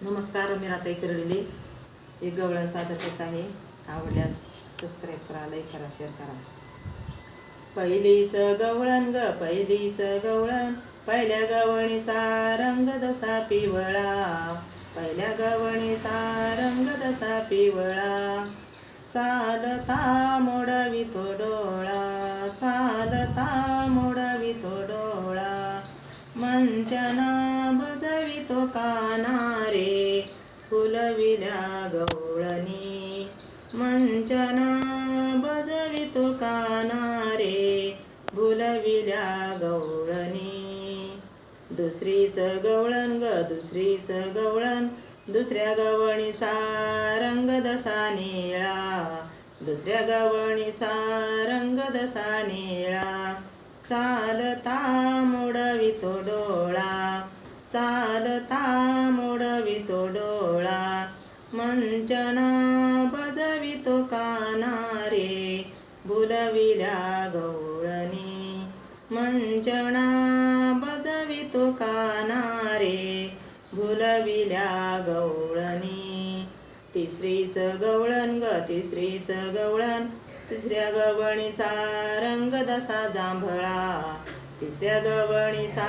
नमस्कार, मी राताई करडले एक गवळण सादर करत आहे. आवडल्यास सबस्क्राईब करा, लाईक करा, शेअर करा. पहिलीच गवळण ग पहिलीच गवळण, पहिल्या गवळणीचा रंग दसा पिवळा, पहिल्या गवळणीचा रंग दसा पिवळा. चालता मोडवितो डोळा, चालता मोडवितो डोळा, मंचना बजवितो काना रे, फुलविल्या गवळणी. मंचना बजवितो काना रे, फुलविल्या गवळणी. दुसरीच गवळण ग दुसरीच गवळण, दुसऱ्या गवळणीचा रंग दसा निळा, दुसऱ्या गवळणीचा रंग दसा निळा. चालता मोडवितो डोळा, चालता मोडवितो डोळा, मंचना बजवितो काना रे, फुलविल्या गवळणी. मंचना बजवितो काना रे, फुलविल्या गवळणी. तिसरीच गवळण ग तिसरीच गवळण, तिसऱ्या गवळणीचा रंग दसा जांभळा, तिसऱ्या गवळणीचा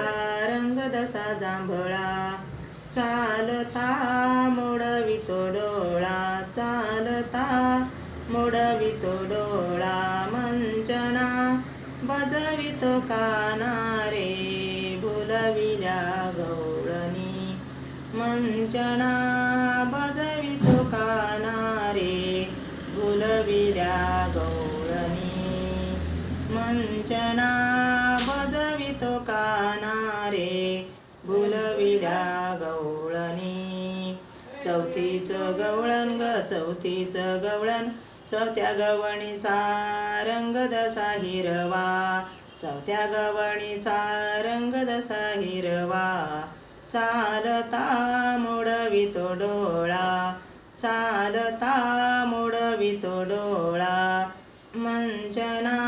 रंग दसा जांभळा. चालता मोडवितो डोळा, चालता मोडवितो डोळा, मंचना बजवितो काना रे, फुलविल्या गवळणी. मंचना बजवितो काना रे, फुलविल्या गवळणी. मंचना बजवितो काना रे, फुलविल्या गवळणी. चौथीच गवळण ग चौथीच गवळण, चौथ्या गवळणीचा रंग दसा हिरवा, चौथ्या गवळणीचा रंग दसा हिरवा. चालता मोडवितो डोळा, चालता मोडवितो डोळा, मंचना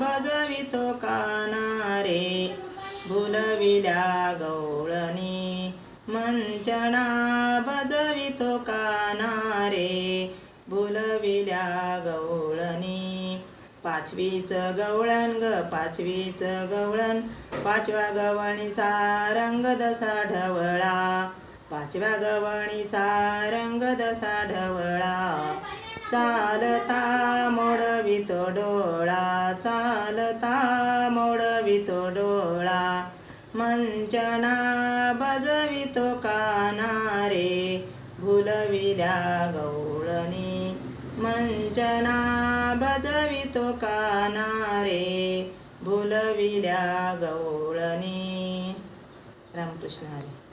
बजवितो काना रे, फुलविल्या गवळणी. मंचना बजवितो काना रे, फुलविल्या गवळणी. पाचवीच गवळण ग पाचवीच गवळण, पाचव्या गवळणीचा रंग दसा ढवळा, पाचव्या गवळणीचा रंग दसा ढवळा. चालता मोडवितो डोळा, चालता मोडवितो डोळा, मंचना बजवितो काना रे, फुलविल्या गवळणी. मंचना बजवितो काना रे, फुलविल्या गवळणी. रामकृष्ण हरी.